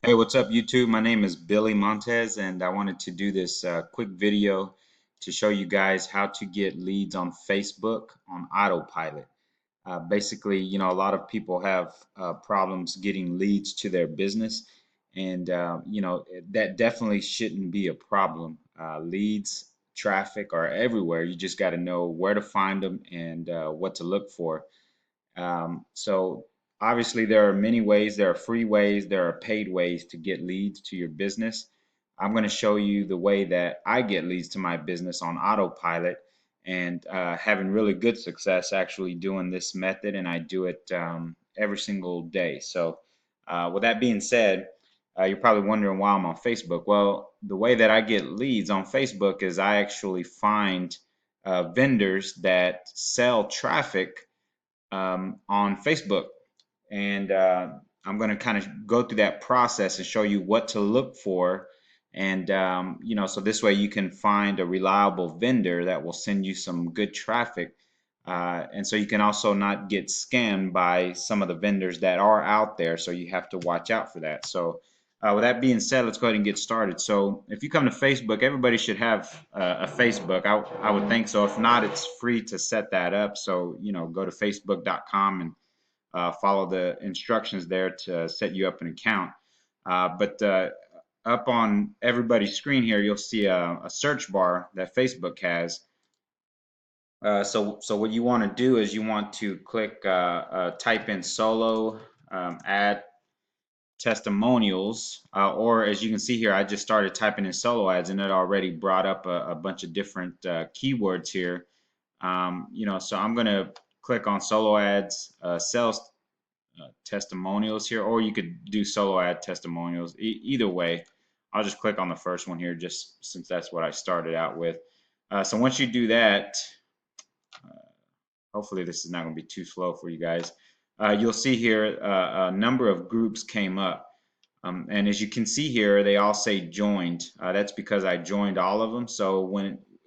Hey, what's up, YouTube? My name is Billy Montez, and I wanted to do this quick video to show you guys how to get leads on Facebook on autopilot. Basically, a lot of people have problems getting leads to their business, and that definitely shouldn't be a problem. Leads, traffic are everywhere. You just got to know where to find them and what to look for. So obviously there are many ways. There are free ways, there are paid ways to get leads to your business. I'm going to show you the way that I get leads to my business on autopilot and having really good success actually doing this method, and I do it every single day. So with that being said, you're probably wondering why I'm on Facebook. Well, the way that I get leads on Facebook is I actually find vendors that sell traffic on Facebook. And I'm going to kind of go through that process and show you what to look for. And, so this way you can find a reliable vendor that will send you some good traffic. And so you can also not get scammed by some of the vendors that are out there. So you have to watch out for that. So with that being said, let's go ahead and get started. So if you come to Facebook, everybody should have a Facebook. I would think so. If not, it's free to set that up. So, go to facebook.com and follow the instructions there to set you up an account. But up on everybody's screen here, you'll see a search bar that Facebook has. So what you want to do is you want to click, type in solo ad testimonials, or as you can see here, I just started typing in solo ads and it already brought up a bunch of different keywords here. So I'm going to click on solo ads, sales testimonials here, or you could do solo ad testimonials. Either way, I'll just click on the first one here just since that's what I started out with. So once you do that, hopefully this is not going to be too slow for you guys. You'll see here a number of groups came up. And as you can see here, they all say joined. That's because I joined all of them. So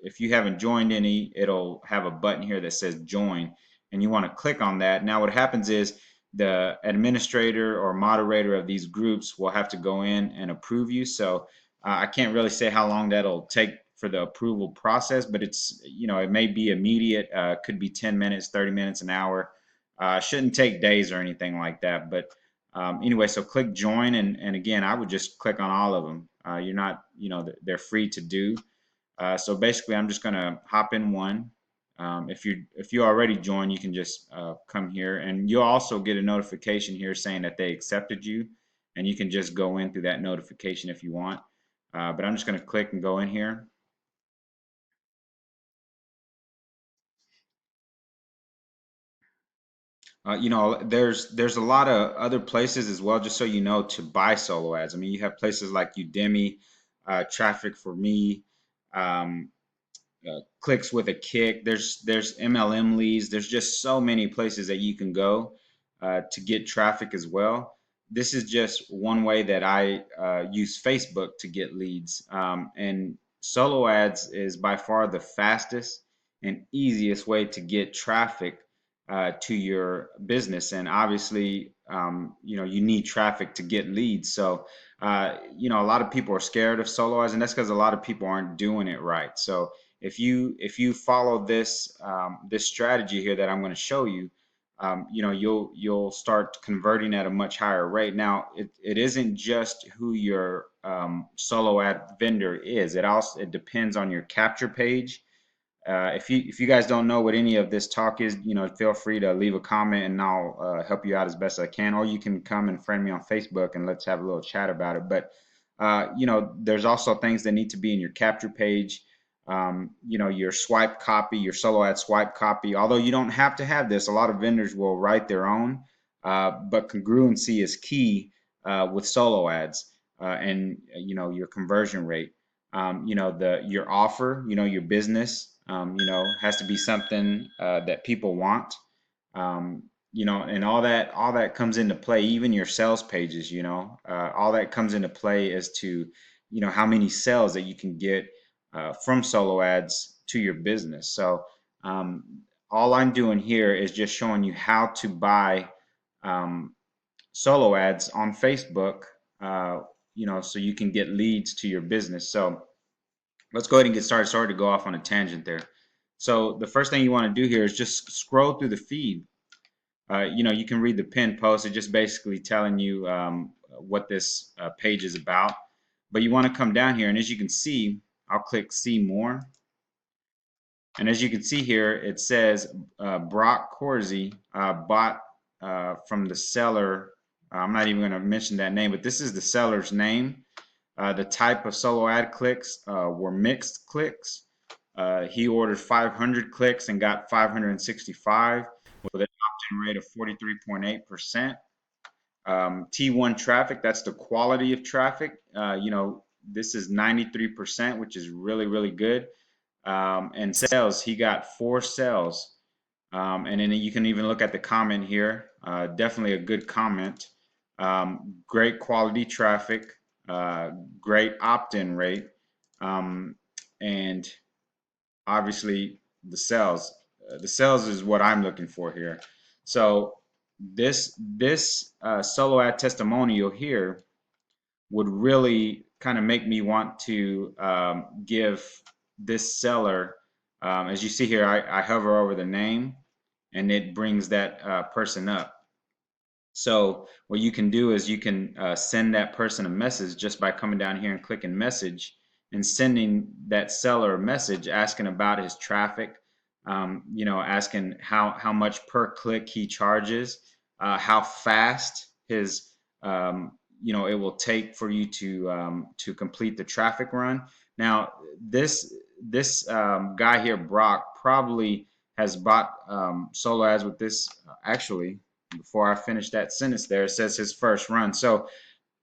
if you haven't joined any, it'll have a button here that says join, and you want to click on that. Now what happens is the administrator or moderator of these groups will have to go in and approve you. So I can't really say how long that'll take for the approval process, but it may be immediate, could be 10 minutes, 30 minutes, an hour. Shouldn't take days or anything like that. But anyway, so click join, and again, I would just click on all of them. You're not, they're free to do. So basically, I'm just going to hop in one. If you already joined, you can just come here, and you'll also get a notification here saying that they accepted you, and you can just go in through that notification if you want. But I'm just going to click and go in here. There's a lot of other places as well, just so you know, to buy solo ads. I mean, you have places like Udemy, Traffic for Me, um, Clicks with a Kick. There's MLM leads. There's just so many places that you can go to get traffic as well. This is just one way that I use Facebook to get leads. And solo ads is by far the fastest and easiest way to get traffic to your business. And obviously, you need traffic to get leads. So, a lot of people are scared of solo ads, and that's because a lot of people aren't doing it right. So if you follow this strategy here that I'm going to show you, you'll start converting at a much higher rate. Now, it isn't just who your solo ad vendor is. It depends on your capture page. If you guys don't know what any of this talk is, feel free to leave a comment and I'll help you out as best I can. Or you can come and friend me on Facebook and let's have a little chat about it. But there's also things that need to be in your capture page. Your swipe copy, your solo ad swipe copy. Although you don't have to have this, a lot of vendors will write their own. But congruency is key with solo ads, and your conversion rate. Your offer, your business, has to be something that people want. And all that comes into play. Even your sales pages, all that comes into play as to, how many sales that you can get from solo ads to your business. So um, all I'm doing here is just showing you how to buy um, solo ads on Facebook so you can get leads to your business. So let's go ahead and get started. Sorry to go off on a tangent there. So the first thing you want to do here is just scroll through the feed. You can read the pinned post. It's just basically telling you what this page is about. But you want to come down here, and as you can see, I'll click see more. And as you can see here, it says Brock Corsi bought from the seller. I'm not even going to mention that name, but this is the seller's name. The type of solo ad clicks were mixed clicks. He ordered 500 clicks and got 565 with an opt-in rate of 43.8%. T1 traffic, that's the quality of traffic. This is 93%, which is really, really good. And sales, he got 4 sales. And then you can even look at the comment here. Definitely a good comment. Great quality traffic, great opt-in rate, and obviously the sales. The sales is what I'm looking for here. So this solo ad testimonial here would really kind of make me want to give this seller, as you see here, I hover over the name and it brings that person up. So what you can do is you can send that person a message just by coming down here and clicking message and sending that seller a message asking about his traffic, asking how much per click he charges, how fast his it will take for you to complete the traffic run. Now this guy here, Brock, probably has bought solo ads with this. Actually, before I finish that sentence there, it says his first run. So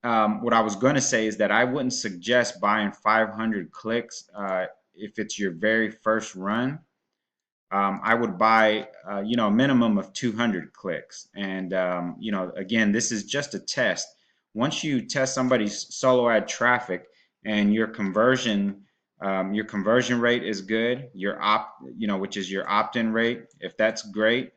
what I was going to say is that I wouldn't suggest buying 500 clicks if it's your very first run. I would buy, a minimum of 200 clicks. And, again, this is just a test. Once you test somebody's solo ad traffic and your conversion rate is good, which is your opt-in rate, if that's great,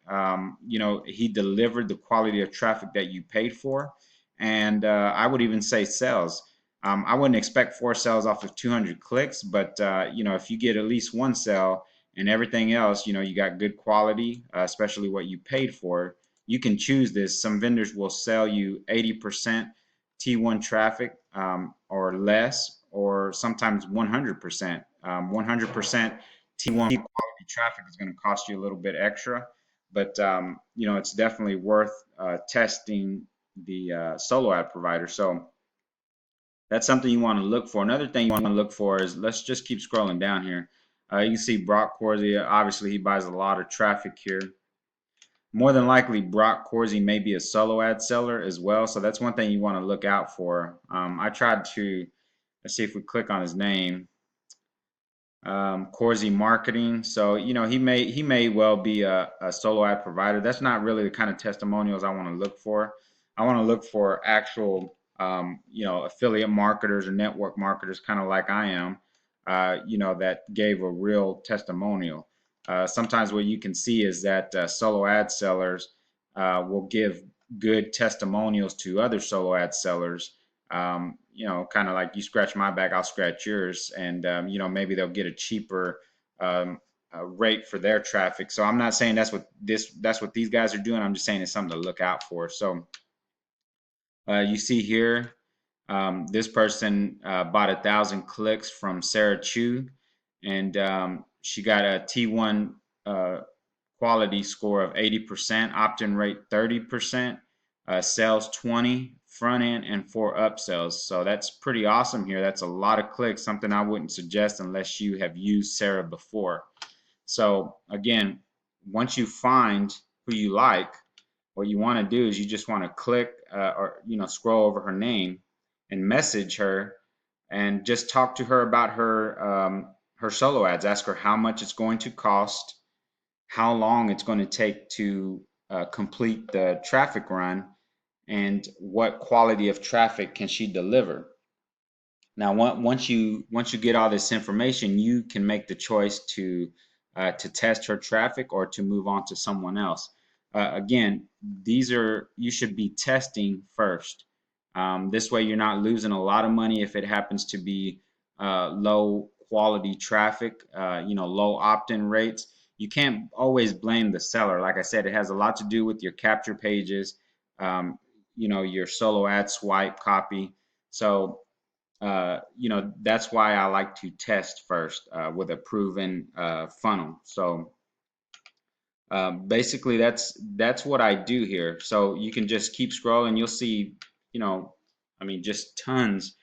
he delivered the quality of traffic that you paid for. And I would even say sales. I wouldn't expect 4 sales off of 200 clicks, but, if you get at least 1 sale, and everything else, you got good quality, especially what you paid for, you can choose this. Some vendors will sell you 80% T1 traffic or less, or sometimes 100%. 100% T1 quality traffic is going to cost you a little bit extra, but it's definitely worth testing the solo ad provider. So that's something you want to look for. Another thing you want to look for is, let's just keep scrolling down here. You can see Brock Corsi, obviously he buys a lot of traffic here. More than likely, Brock Corsi may be a solo ad seller as well. So that's one thing you want to look out for. I tried to, let's see if we click on his name, Corsi Marketing. So, he may well be a solo ad provider. That's not really the kind of testimonials I want to look for. I want to look for actual, affiliate marketers or network marketers, kind of like I am, that gave a real testimonial. Sometimes what you can see is that solo ad sellers will give good testimonials to other solo ad sellers. Kind of like you scratch my back, I'll scratch yours, and maybe they'll get a cheaper rate for their traffic. So I'm not saying that's what these guys are doing. I'm just saying it's something to look out for. So you see here, this person bought 1,000 clicks from Sarah Chu, and she got a T1 quality score of 80%, opt-in rate 30%, sales 20, front end, and 4 upsells. So that's pretty awesome here. That's a lot of clicks, something I wouldn't suggest unless you have used Sarah before. So again, once you find who you like, what you want to do is you just want to click or scroll over her name and message her and just talk to her about her solo ads. Ask her how much it's going to cost, how long it's going to take to complete the traffic run, and what quality of traffic can she deliver. Now, once you get all this information, you can make the choice to test her traffic or to move on to someone else. Again, you should be testing first. This way you're not losing a lot of money if it happens to be low quality traffic, low opt-in rates. You can't always blame the seller. Like I said, it has a lot to do with your capture pages, um, your solo ad swipe copy. So, that's why I like to test first with a proven funnel. So basically, that's what I do here. So you can just keep scrolling. You'll see, just tons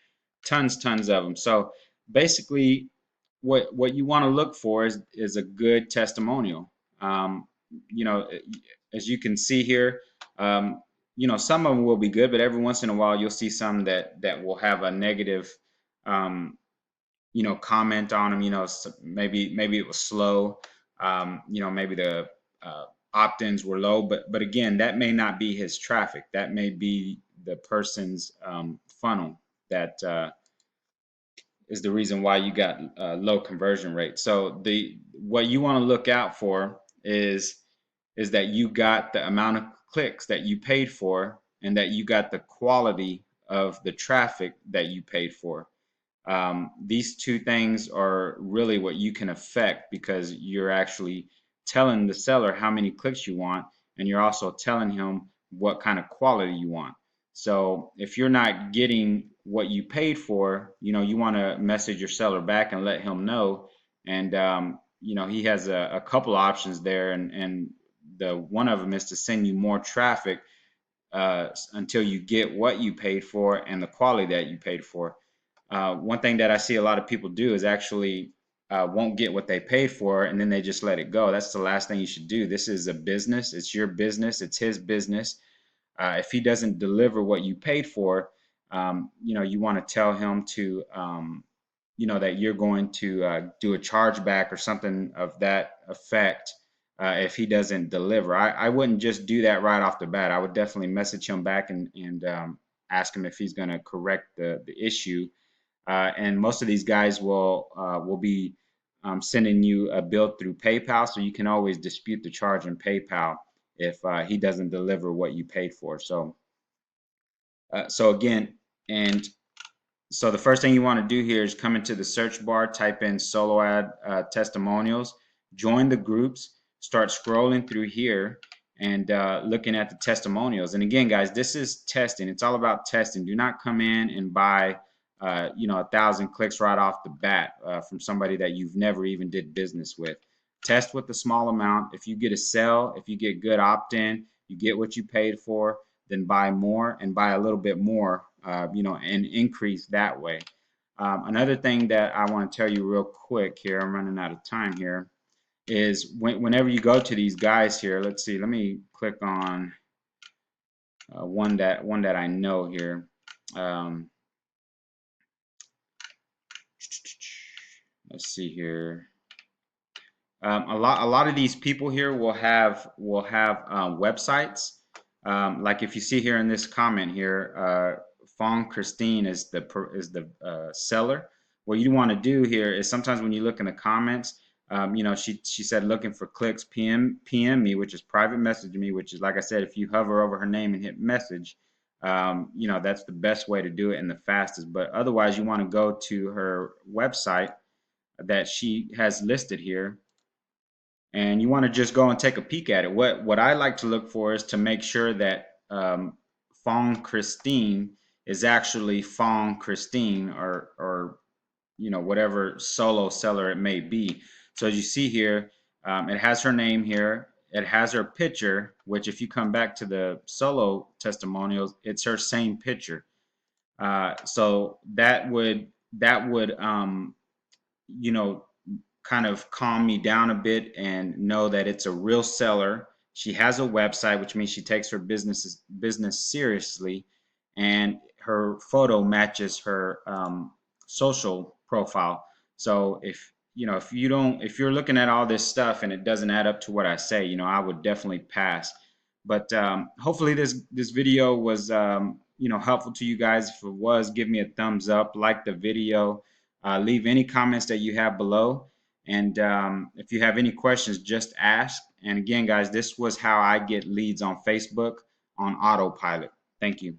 of them. So basically, what you want to look for is a good testimonial. Um, you know, as you can see here, some of them will be good, but every once in a while you'll see some that will have a negative, um, comment on them. Maybe it was slow. Maybe the opt-ins were low, but again, that may not be his traffic. That may be the person's funnel that is the reason why you got low conversion rate. So what you want to look out for is that you got the amount of clicks that you paid for, and that you got the quality of the traffic that you paid for. These two things are really what you can affect, because you're actually telling the seller how many clicks you want, and you're also telling him what kind of quality you want. So if you're not getting what you paid for, you want to message your seller back and let him know. And he has a couple options there, and the one of them is to send you more traffic until you get what you paid for and the quality that you paid for. One thing that I see a lot of people do is actually won't get what they paid for, and then they just let it go. That's the last thing you should do. This is a business. It's your business. It's his business. If he doesn't deliver what you paid for, you want to tell him to, that you're going to do a chargeback or something of that effect if he doesn't deliver. I wouldn't just do that right off the bat. I would definitely message him back and ask him if he's going to correct the issue. And most of these guys will be sending you a bill through PayPal, so you can always dispute the charge in PayPal if he doesn't deliver what you paid for. So again, and so the first thing you want to do here is come into the search bar, type in solo ad testimonials, join the groups, start scrolling through here and looking at the testimonials. And again, guys, this is testing. It's all about testing. Do not come in and buy 1,000 clicks right off the bat from somebody that you've never even did business with. Test with a small amount. If you get a sell, if you get good opt-in, you get what you paid for, then buy more and buy a little bit more, and increase that way. Another thing that I want to tell you real quick here, I'm running out of time here, is whenever you go to these guys here, let's see, let me click on one that I know here. Let's see here. A lot of these people here will have websites. Like if you see here in this comment here, Fong Christine is the seller. What you want to do here is sometimes when you look in the comments, she said looking for clicks, PM me, which is private message me, which is, like I said, if you hover over her name and hit message, that's the best way to do it and the fastest. But otherwise, you want to go to her website that she has listed here, and you want to just go and take a peek at it. What I like to look for is to make sure that Fong Christine is actually Fong Christine, or whatever solo seller it may be. So as you see here, it has her name here. It has her picture, which if you come back to the solo testimonials, it's her same picture. So that would kind of calm me down a bit and know that it's a real seller. She has a website, which means she takes her business seriously, and her photo matches her social profile. So if you're looking at all this stuff and it doesn't add up to what I say, I would definitely pass. But hopefully this video was helpful to you guys. If it was, give me a thumbs up, like the video, leave any comments that you have below. And if you have any questions, just ask. And again, guys, this was how I get leads on Facebook on autopilot. Thank you.